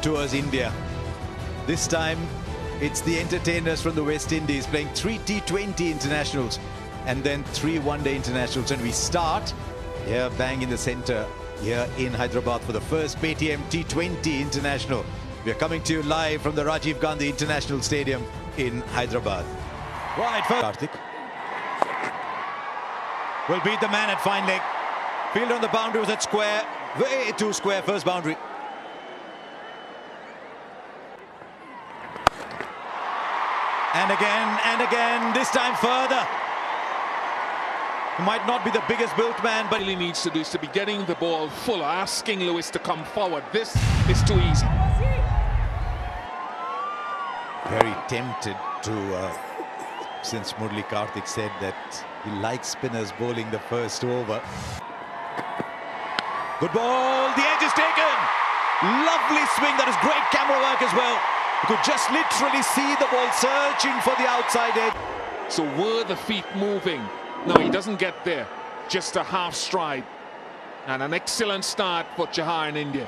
tours India. This time, it's the entertainers from the West Indies playing 3 T20 internationals and then 3 one-day internationals. And we start here, bang in the centre, here in Hyderabad for the first Paytm T20 international. We are coming to you live from the Rajiv Gandhi International Stadium in Hyderabad. Right, first Karthik will beat the man at fine leg. Field on the boundary was at square, way too square, first boundary. And again, this time further. He might not be the biggest built man, but he needs to do is to be getting the ball fuller, asking Lewis to come forward. This is too easy. Very tempted to, since Murli Karthik said that he likes spinners bowling the first over. Good ball, the edge is taken. Lovely swing, that is great camera work as well. You could just literally see the ball searching for the outside edge. So were the feet moving? No, he doesn't get there. Just a half stride. And an excellent start for Chahar in India.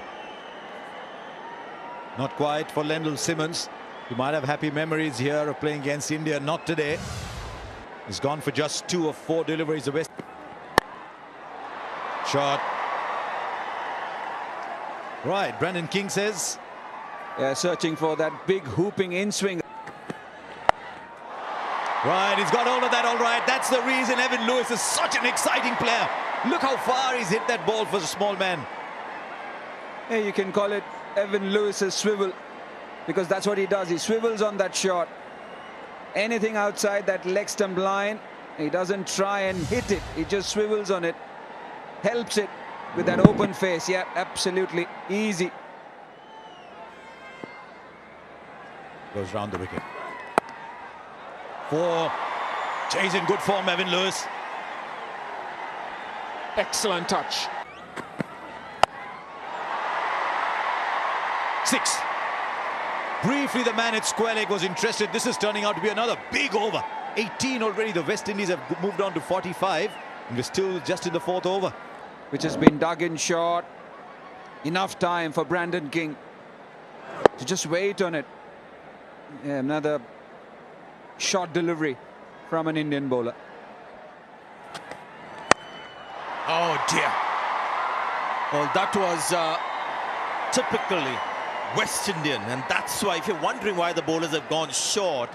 Not quite for Lendl Simmons. You might have happy memories here of playing against India. Not today. He's gone for just 2 of 4 deliveries. The West shot. Right, Brandon King says. Searching for that big hooping in swing. Right, he's got hold of that all right. That's the reason Evan Lewis is such an exciting player. Look how far he's hit that ball for a small man. Hey, you can call it Evan Lewis's swivel, because that's what he does. He swivels on that shot. Anything outside that leg stump line, he doesn't try and hit it. He just swivels on it. Helps it with that open face. Yeah, absolutely easy. Goes round the wicket. 4. He's in good form, Evan Lewis. Excellent touch. 6. Briefly, the man at square leg was interested. This is turning out to be another big over. 18 already. The West Indies have moved on to 45. And we're still just in the 4th over. Which has been dug in short. Enough time for Brandon King to just wait on it. Yeah, another short delivery from an Indian bowler. Oh dear. Well, that was typically West Indian, and that's why, if you're wondering why the bowlers have gone short,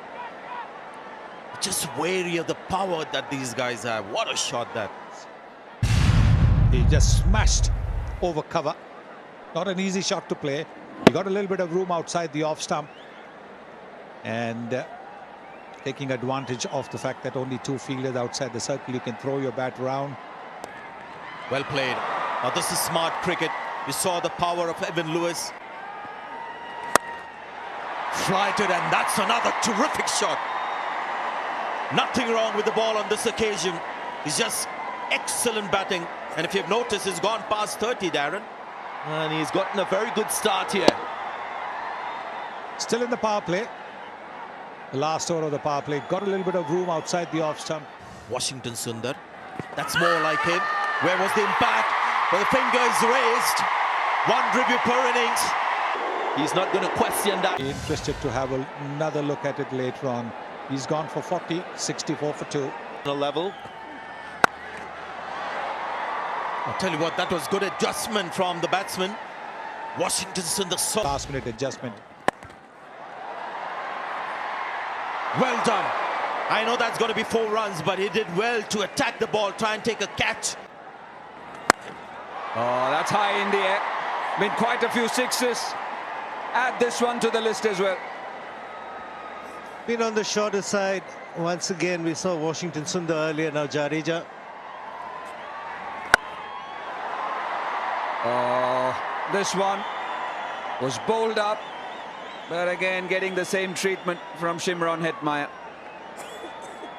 just wary of the power that these guys have. What a shot that. He just smashed over cover. Not an easy shot to play. He got a little bit of room outside the off stump, and taking advantage of the fact that only 2 fielders outside the circle, you can throw your bat around. Well played. Now this is smart cricket. You saw the power of Evan Lewis. Flighted, and that's another terrific shot. Nothing wrong with the ball on this occasion. It's just excellent batting. And if you've noticed, he's gone past 30, Darren. And he's gotten a very good start here. Still in the power play. The last over of the power play. Got a little bit of room outside the off stump. Washington Sundar. That's more like him. Where was the impact? Well, the finger is raised. 1 review per innings. He's not going to question that. Interested to have another look at it later on. He's gone for 40, 64 for 2. Level. I'll tell you what, that was good adjustment from the batsman. Washington Sundar. Last minute adjustment. Well done. I know that's going to be 4 runs, but he did well to attack the ball, try and take a catch. Oh, that's high in the air. Been quite a few sixes. Add this one to the list as well. Been on the shorter side. Once again, we saw Washington Sundar earlier, now Jadeja. Oh, this one was bowled up, but again getting the same treatment from Shimron Hetmyer.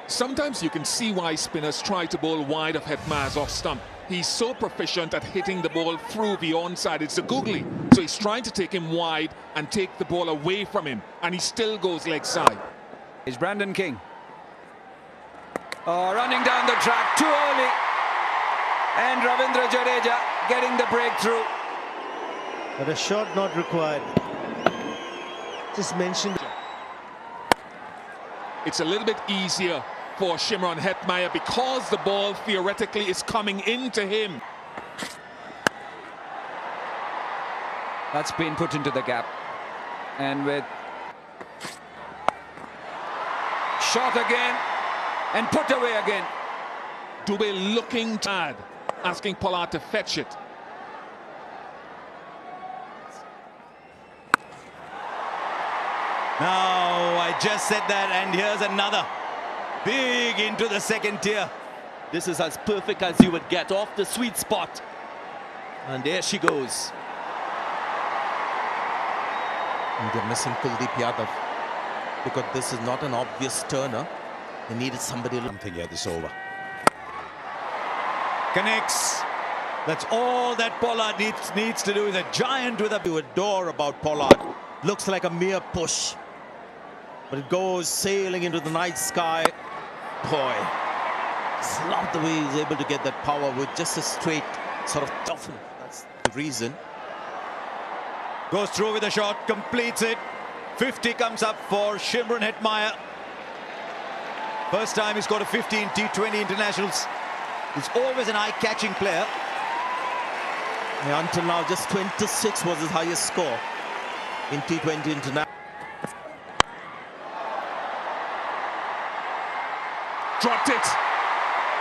Sometimes you can see why spinners try to bowl wide of Hetmyer's off stump. He's so proficient at hitting the ball through the onside. It's a googly. So he's trying to take him wide and take the ball away from him. And he still goes leg side. Is Brandon King. Oh, running down the track too early. And Ravindra Jadeja getting the breakthrough. But a shot not required. Just mentioned. It's a little bit easier for Shimron Hetmyer because the ball theoretically is coming into him. That's been put into the gap. And with shot again and put away again. Dubé looking tired, asking Pollard to fetch it. Now, I just said that, and here's another. Big into the second tier. This is as perfect as you would get, off the sweet spot. And there she goes. And they're missing Kuldeep Yadav because this is not an obvious turner. They needed somebody. Something here, this over. Connects. That's all that Pollard needs to do. Is a giant with a... You adore about Pollard. Looks like a mere push. But it goes sailing into the night sky. Boy, it's not the way he's able to get that power with just a straight sort of toughen. That's the reason. Goes through with a shot, completes it. 50 comes up for Shimron Hetmyer. First time he's got a 50 in T20 internationals. He's always an eye-catching player. Yeah, until now, just 26 was his highest score in T20 international. Dropped it.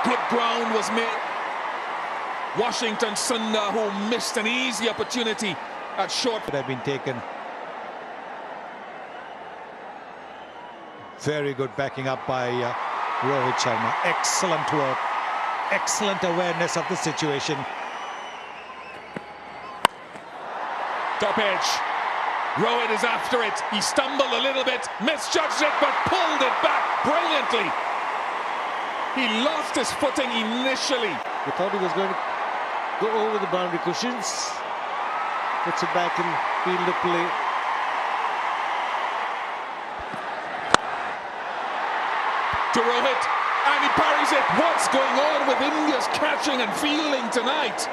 Good ground was made. Washington Sundar, who missed an easy opportunity at short. Could have been taken. Very good backing up by Rohit Sharma. Excellent work. Excellent awareness of the situation. Top edge. Rohit is after it. He stumbled a little bit, misjudged it, but pulled it back brilliantly. He lost his footing initially. We thought he was going to go over the boundary cushions. Puts it back in field of play. To Rohit, and he parries it. What's going on with India's catching and fielding tonight?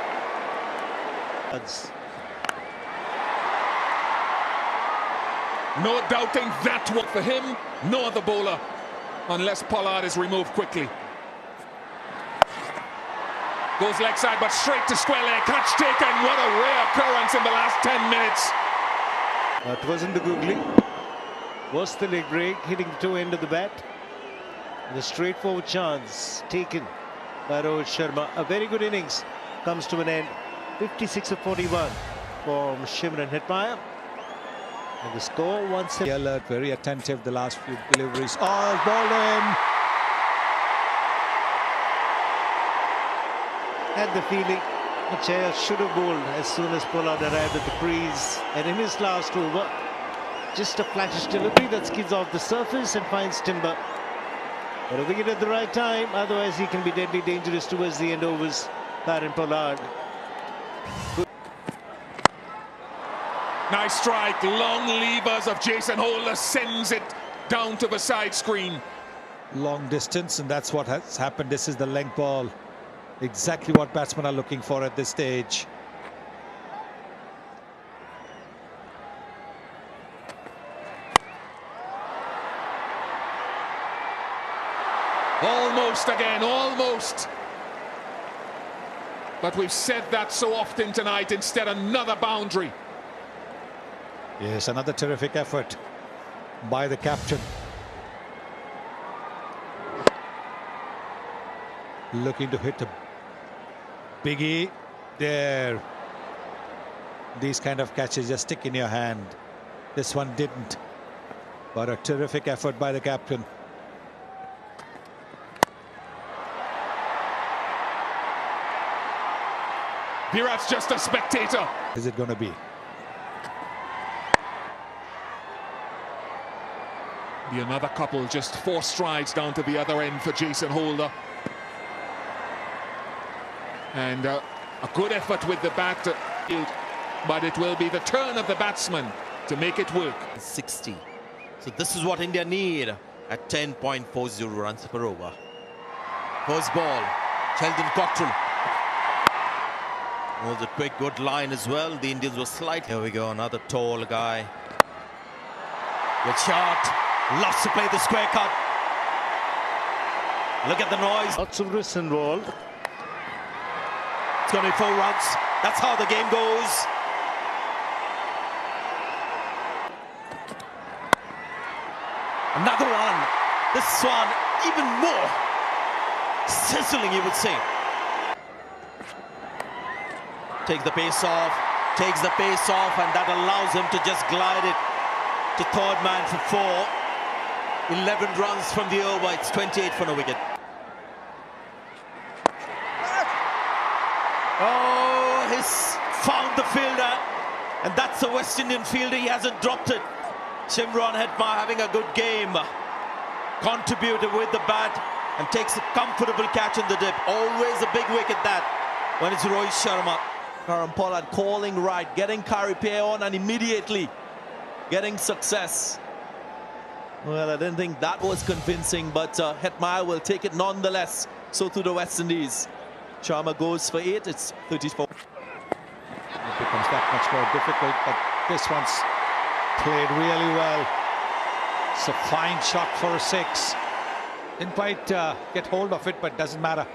No doubting that one for him, no other bowler, unless Pollard is removed quickly. Goes leg side, but straight to square leg. Catch taken. What a rare occurrence in the last 10 minutes. It wasn't the googly. Was the leg break, hitting the toe end of the bat. And a straightforward chance taken by Rohit Sharma. A very good innings comes to an end. 56 of 41 from Shimron Hetmyer. And the score, 1-7. Alert, very attentive the last few deliveries. Oh, bowled in. Had the feeling Chaya should have bowled as soon as Pollard arrived at the crease. And in his last over, just a flattish delivery that skids off the surface and finds timber. But a wicket at the right time, otherwise he can be deadly dangerous towards the end overs. Virat Pollard. Nice strike, long levers of Jason Holder sends it down to the side screen. Long distance, and that's what has happened. This is the length ball. Exactly what batsmen are looking for at this stage. Almost again, almost. But we've said that so often tonight. Instead, another boundary. Yes, another terrific effort by the captain. Looking to hit a biggie there. These kind of catches just stick in your hand. This one didn't. But a terrific effort by the captain. Virat's just a spectator. Is it going to be? Be another couple, just 4 strides down to the other end for Jason Holder. And a good effort with the bat, but it will be the turn of the batsman to make it work. 60. So this is what India need at 10.40 runs per over. First ball, Sheldon Cottrell. Was a quick, good line as well. The Indians were slight. Here we go, another tall guy. Good shot. Loves to play the square cut. Look at the noise. Lots of risks involved. It's going to be 4 runs. That's how the game goes. Another one. This one even more sizzling, you would say. Takes the pace off. Takes the pace off, and that allows him to just glide it to third man for 4. 11 runs from the over. It's 28 for no wicket. Oh, he's found the fielder, and that's a West Indian fielder. He hasn't dropped it. Shimron Hetmar having a good game. Contributed with the bat and takes a comfortable catch in the dip. Always a big wicket that when it's Rohit Sharma. Karan Pollard calling right, getting Karipay on and immediately getting success. Well, I didn't think that was convincing, but Hetmar will take it nonetheless. So to the West Indies. Sharma goes for 8. It's 34. It becomes that much more difficult, but this one's played really well. It's a fine shot for a 6. Didn't quite get hold of it, but doesn't matter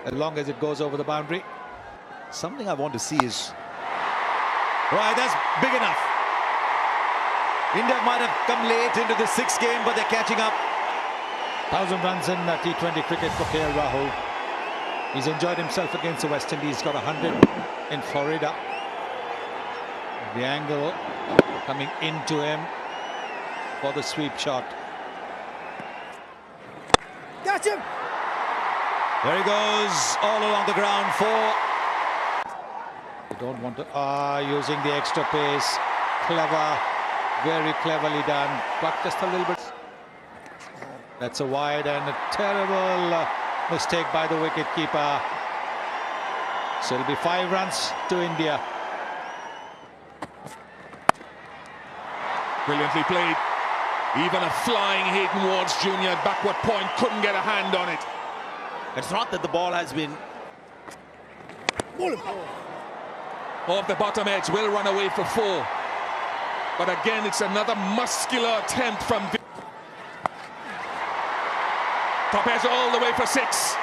as long as it goes over the boundary. Something I want to see is... Right, that's big enough. India might have come late into the 6th game, but they're catching up. 1,000 runs in T20 cricket for KL Rahul. He's enjoyed himself against the West Indies. Got 100 in Florida. The angle coming into him for the sweep shot. Catch him! There he goes, all along the ground. 4. You don't want to... using the extra pace. Clever. Very cleverly done. But just a little bit... That's a wide and a terrible mistake by the wicket-keeper. So it'll be 5 runs to India. Brilliantly played. Even a flying Hayden Wards Jr. at backward point couldn't get a hand on it. It's not that the ball has been... Off the bottom edge, will run away for 4. But again, it's another muscular attempt from... Top edge all the way for 6.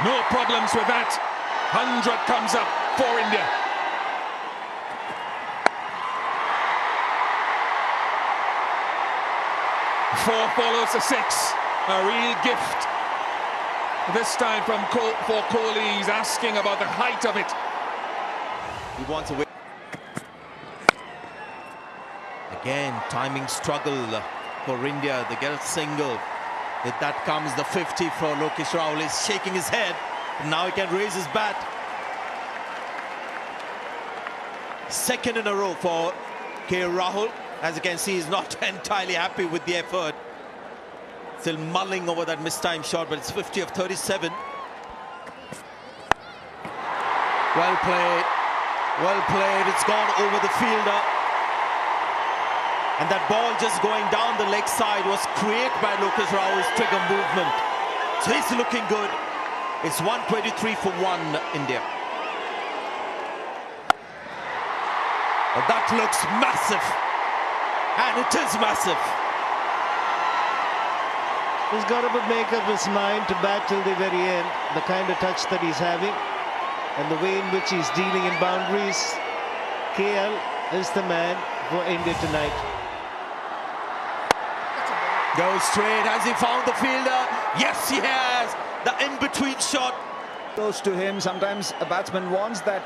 No problems with that. 100 comes up for India. Four follows the 6. A real gift. This time for Kohli. He's asking about the height of it. He wants a win. Again, timing struggle for India. They get a single. If that comes the 50 for Lokesh Rahul. He's shaking his head. Now he can raise his bat. 2nd in a row for KL Rahul. As you can see, he's not entirely happy with the effort. Still mulling over that mistimed shot, but it's 50 of 37. Well played. Well played. It's gone over the fielder. And that ball just going down the leg side was created by Lokesh Rahul's trigger movement. So he's looking good. It's 123 for 1, India. Well, that looks massive. And it is massive. He's got to make up his mind to bat till the very end. The kind of touch that he's having and the way in which he's dealing in boundaries. KL is the man for India tonight. Goes straight. Has he found the fielder? Yes, he has. The in-between shot. Close to him. Sometimes a batsman wants that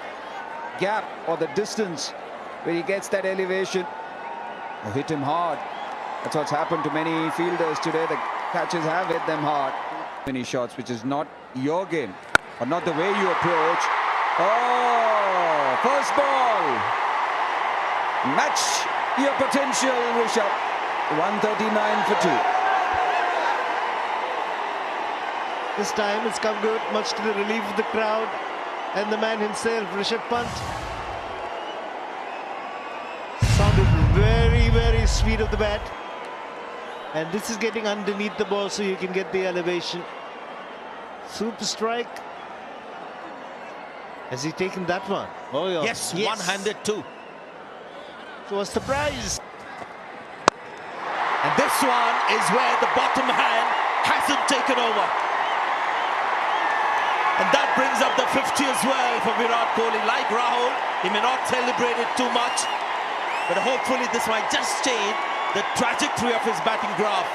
gap or the distance where he gets that elevation. Or hit him hard. That's what's happened to many fielders today. The catches have hit them hard. Many shots, which is not your game, or not the way you approach. Oh, first ball. Match your potential, Rishabh. 139 for 2. This time it's come good, much to the relief of the crowd and the man himself, Rishabh Pant. Sounded very, very sweet of the bat. And this is getting underneath the ball so you can get the elevation. Super strike. Has he taken that one? Oh, yeah. Yes, one-handed too. So what's the prize? And this one is where the bottom hand hasn't taken over. And that brings up the 50 as well for Virat Kohli. Like Rahul, he may not celebrate it too much, but hopefully this might just change the trajectory of his batting graph.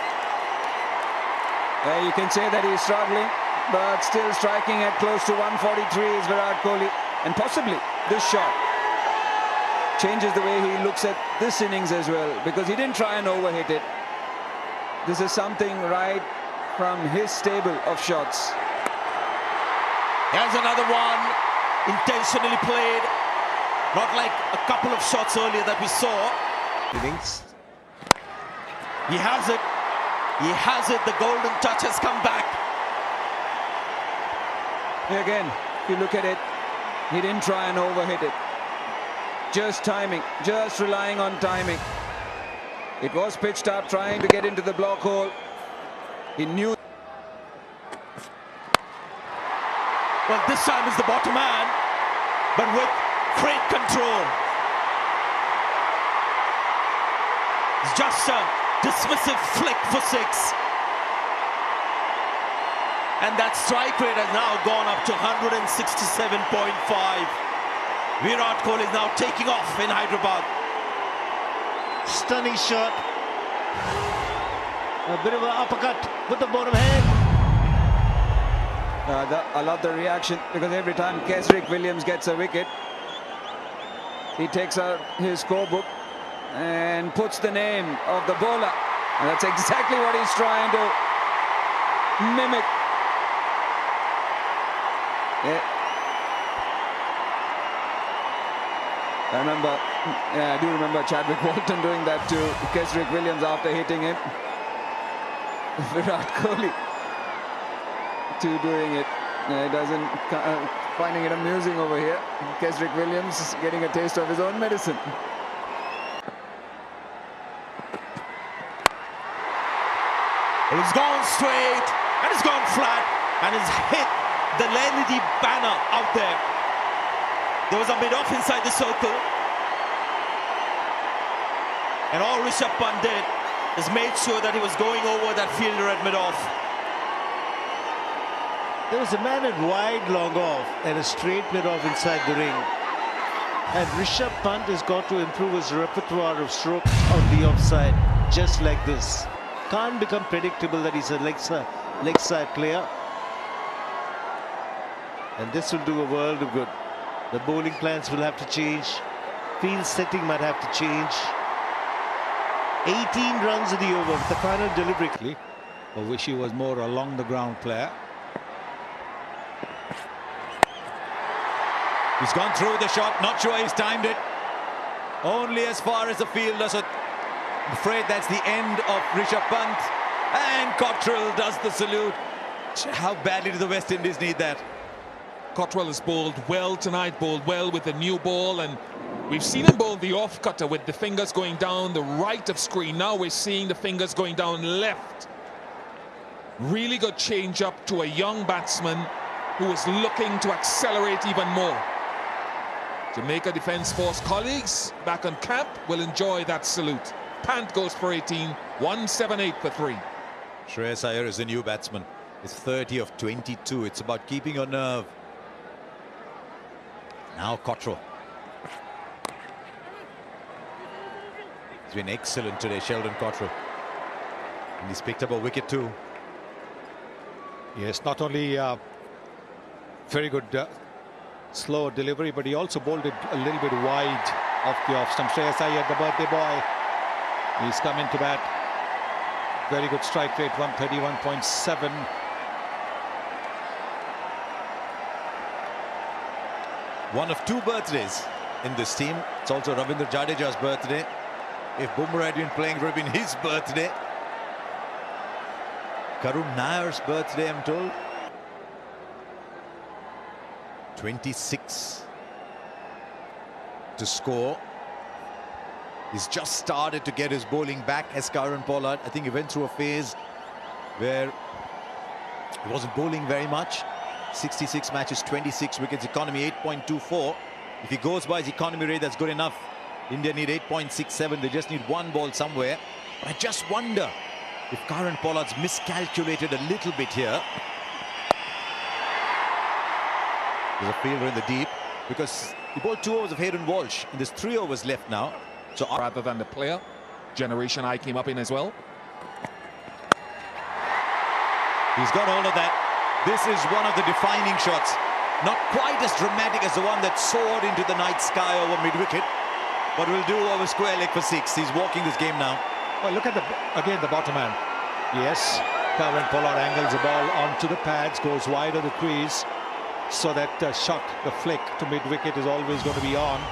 You can say that he's struggling, but still striking at close to 143 is Virat Kohli. And possibly this shot changes the way he looks at this innings as well, because he didn't try and overhit it. This is something right from his stable of shots. Here's another one, intentionally played, not like a couple of shots earlier that we saw. Innings. He has it. He has it. The golden touch has come back. Again, if you look at it, he didn't try and overhit it. Just timing, just relying on timing. It was pitched up, trying to get into the block hole. He knew. Well, this time is the bottom hand, but with great control. It's just a dismissive flick for 6. And that strike rate has now gone up to 167.5. Virat Kohli is now taking off in Hyderabad. Stunning shot. A bit of an uppercut with the bottom hand. I love the reaction, because every time Kesrick Williams gets a wicket, he takes out his scorebook and puts the name of the bowler. And that's exactly what he's trying to mimic. Yeah. I do remember Chadwick Walton doing that to Kesrick Williams after hitting him. Virat Kohli too doing it. Finding it amusing over here. Kesrick Williams getting a taste of his own medicine. It's gone straight and it's gone flat and it's hit the LED banner out there. There was a mid-off inside the circle, and all Rishabh Pant did is made sure that he was going over that fielder at mid-off. There was a man at wide long off and a straight mid-off inside the ring. And Rishabh Pant has got to improve his repertoire of strokes on the offside, just like this. Can't become predictable that he's a leg side player. And this will do a world of good. The bowling plans will have to change. Field setting might have to change. 18 runs in the over with the final delivery. I wish he was more along the ground player. He's gone through the shot, not sure he's timed it. Only as far as the fielder, so I'm afraid that's the end of Rishabh Pant. And Cottrell does the salute. How badly do the West Indies need that? Cottrell has bowled well tonight, bowled well with the new ball, and we've seen him bowl the off-cutter with the fingers going down the right of screen. Now we're seeing the fingers going down left. Really good change-up to a young batsman who is looking to accelerate even more. Jamaica Defence Force colleagues back on camp will enjoy that salute. Pant goes for 18, 178 for 3. Shreyas Iyer is a new batsman. He's 30 of 22. It's about keeping your nerve. Now Cottrell. He's been excellent today, Sheldon Cottrell. And he's picked up a wicket too. Yes, not only very good slow delivery, but he also bowled it a little bit wide off the off stump. Shreyas Iyer, the birthday boy, he's come into bat. Very good strike rate, 131.7. One of 2 birthdays in this team. It's also Ravindra Jadeja's birthday. If Bumrah had been playing, it would have been his birthday. Karun Nair's birthday, I'm told. 26 to score. He's just started to get his bowling back as Kieron Pollard. I think he went through a phase where he wasn't bowling very much. 66 matches, 26 wickets, economy 8.24. If he goes by his economy rate, that's good enough. India need 8.67. They just need one ball somewhere. I just wonder if Karen Pollard's miscalculated a little bit here. There's a fielder in the deep because he bowled 2 overs of Hayden Walsh and there's 3 overs left now. So rather than the player, generation I came up in as well. He's got all of that. This is one of the defining shots. Not quite as dramatic as the one that soared into the night sky over mid-wicket, but will do over square leg for 6. He's walking this game now. Well, look at again the bottom hand. Yes, Karen Pollard angles the ball onto the pads, goes wide of the crease, so that shot, the flick to mid-wicket is always going to be on.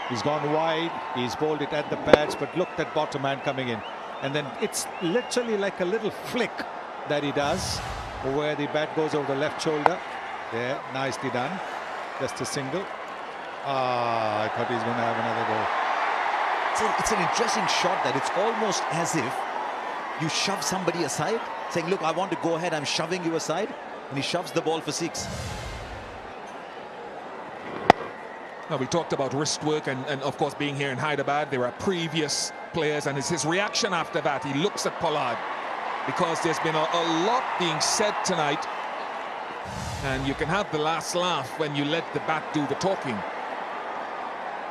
He's gone wide, he's bowled it at the pads, but look at bottom hand coming in. And then it's literally like a little flick that he does, where the bat goes over the left shoulder. There, nicely done. Just a single. I thought he's going to have another go. It's an interesting shot that it's almost as if you shove somebody aside, saying, look, I want to go ahead, I'm shoving you aside, and he shoves the ball for 6. Now, we talked about wrist work and of course being here in Hyderabad, there are previous players, and it's his reaction after that. He looks at Pollard because there's been a lot being said tonight, and you can have the last laugh when you let the bat do the talking.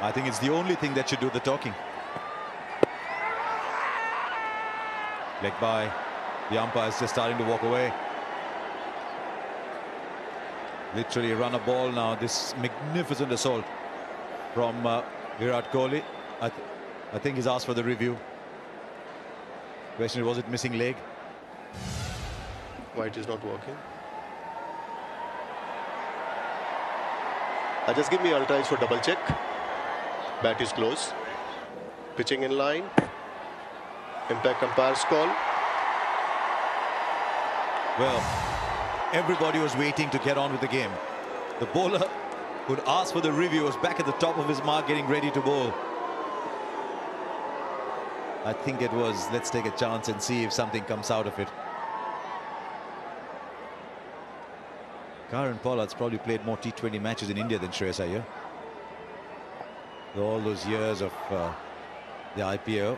I think it's the only thing that should do the talking. Leg by. The umpire's just starting to walk away. Literally run a ball now. This magnificent assault from Virat Kohli. I think he's asked for the review. Question, was it missing leg? White is not working. Just give me ultras for double check. Bat is close. Pitching in line. Impact umpire's call. Well, everybody was waiting to get on with the game. The bowler who'd asked for the review was back at the top of his mark, getting ready to bowl. I think it was, let's take a chance and see if something comes out of it. Karen Pollard's probably played more T20 matches in India than Shreyas Iyer. All those years of the IPO.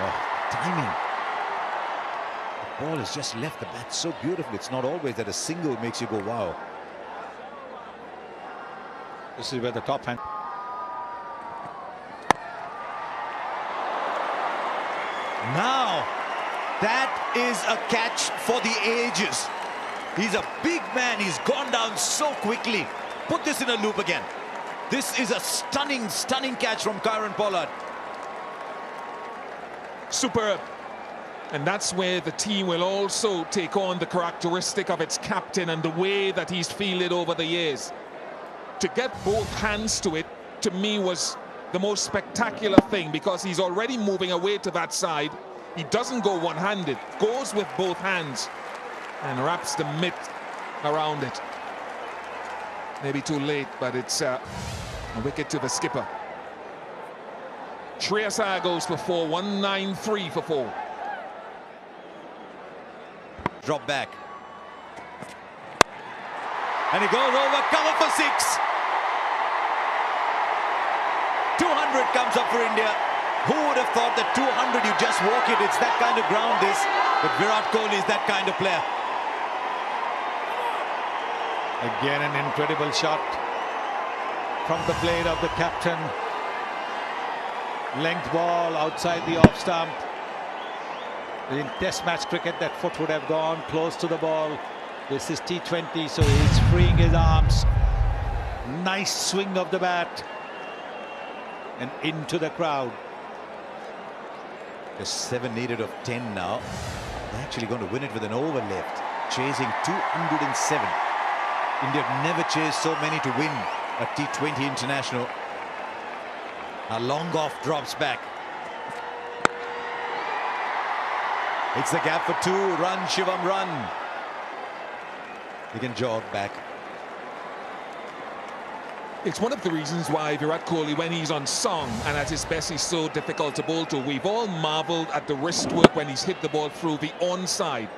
Oh, timing. The ball has just left the bat so beautifully. It's not always that a single makes you go, wow. This is where the top hand. Now, that is a catch for the ages. He's a big man. He's gone down so quickly. Put this in a loop again. This is a stunning, stunning catch from Karen Pollard. Superb. And that's where the team will also take on the characteristic of its captain and the way that he's fielded over the years. To get both hands to it, to me, was the most spectacular thing, because he's already moving away to that side. He doesn't go one-handed, goes with both hands and wraps the mitt around it. Maybe too late, but it's a wicket to the skipper. Shreyas Iyer goes for 4, 193 for 4. Drop back. And he goes over, cover for 6. 200 comes up for India. Who would have thought that 200, you just walk it, it's that kind of ground this. But Virat Kohli is that kind of player. Again, an incredible shot from the blade of the captain. Length ball outside the off stump. In test match cricket, that foot would have gone close to the ball. This is T20, so he's freeing his arms. Nice swing of the bat. And into the crowd. Just 7 needed of 10 now. They're actually going to win it with an over left. Chasing 207. India have never chased so many to win a T20 international. A long off drops back. It's the gap for 2. Run, Shivam, run. He can jog back. It's one of the reasons why Virat Kohli, when he's on song and at his best, he's so difficult to bowl to. We've all marveled at the wrist work when he's hit the ball through the onside,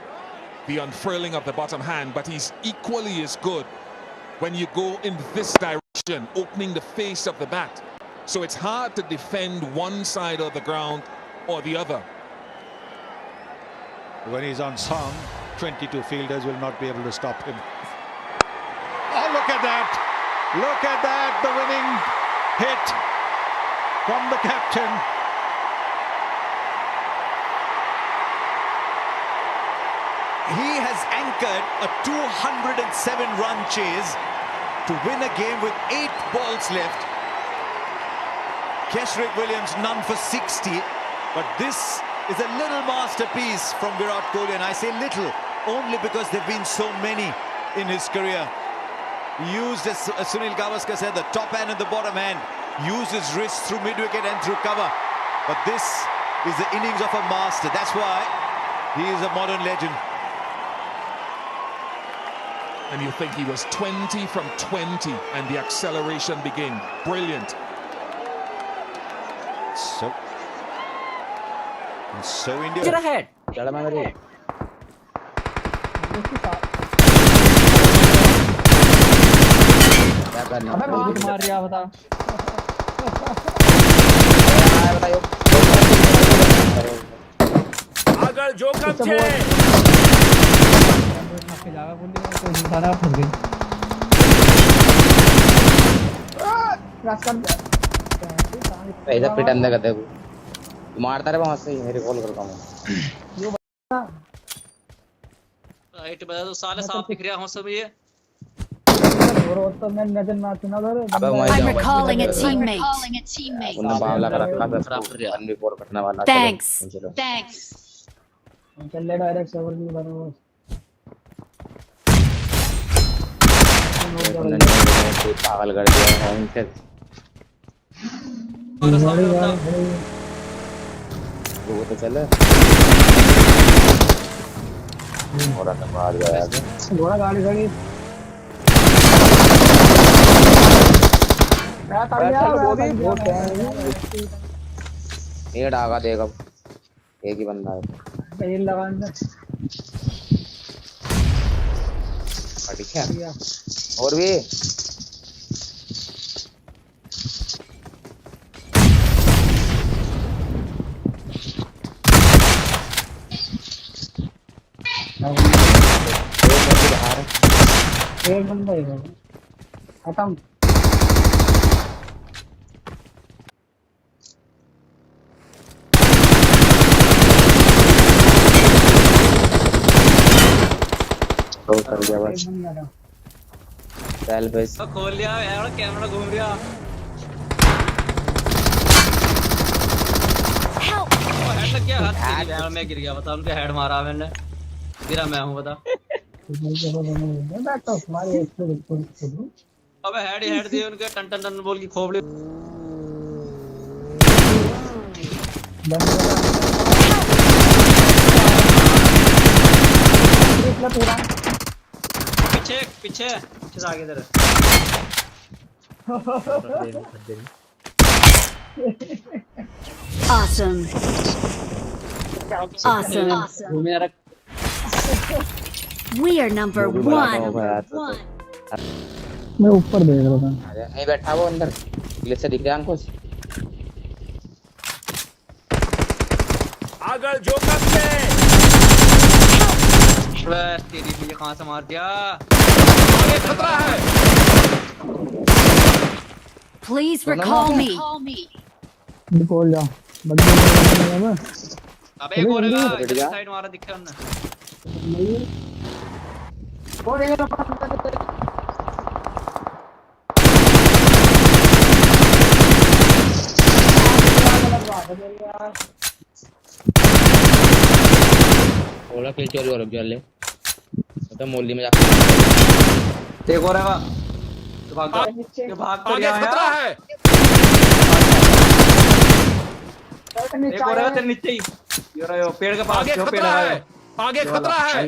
the unfurling of the bottom hand, but he's equally as good when you go in this direction, opening the face of the bat. So it's hard to defend one side of the ground or the other. When he's on song, 22 fielders will not be able to stop him. Oh, look at that! Look at that! The winning hit from the captain. He has anchored a 207-run chase to win a game with 8 balls left. Kesrick Williams none for 60, but this is a little masterpiece from Virat Kohli, and I say little only because there have been so many in his career. He used, as Sunil Gavaskar said, the top hand and the bottom hand, used his wrist through mid-wicket and through cover. But this is the innings of a master. That's why he is a modern legend. And you think he was 20 from 20 and the acceleration began. Brilliant. So India. Get ahead. आगळ जो कम छे इधर पिट अंदर करते मारता रहे वहां से मेरे कॉल करता हूं राइट बता दो साले साफ दिख रहा हूं सब ये I'm recalling a teammate. उन्हें बावला का रखा था अन्वी फोर कटने वाला Thanks. चल डायरेक्ट सर्वर में बनो पागल कर दिया है इनसे वो तो चले घोड़ा तो मार गया घोड़ा गाड़ी खड़ी ये डागा देगा एक ही बंदा है तेल लगाना ठीक है और भी एक बंदा है खत्म कर दिया बस चल बस खोल लिया यार कैमरा घूम रहा हेड लग गया हाथ यार मैं गिर गया बता उनके हेड मारा मैंने गिरा मैं हूं बता अबे हेड दिए उनके टन टन टन बोल की खोपड़ी पीछे पीछे पीछे से आगे इधर Awesome. We are number 1. मैं ऊपर देख रहा था नहीं बैठा वो अंदर गिले से दिख रहा है कुछ आगळ जो कम छे बस तेरी मुझे कहां से मार दिया आगे खतरा है Please recall me. निकल जा बंदे अबे एक और साइड मारा दिखा उन्हें थोड़ा किल चोरी और गया ले तो मोली में जाके एक और है तो भाग आगे खतरा है एक और है तेरे नीचे ही ये रहा है पेड़ के पास जो पेड़ है आगे खतरा है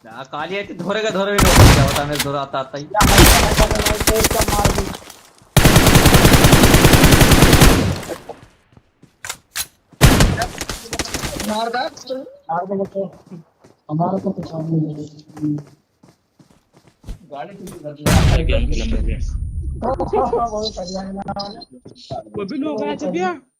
ना काली है धोरे का धोरे भी नहीं क्या होता मैं धोरा आता ही मार दे हमारा तो सामने गेम खेला मैं भी बहुत बढ़िया।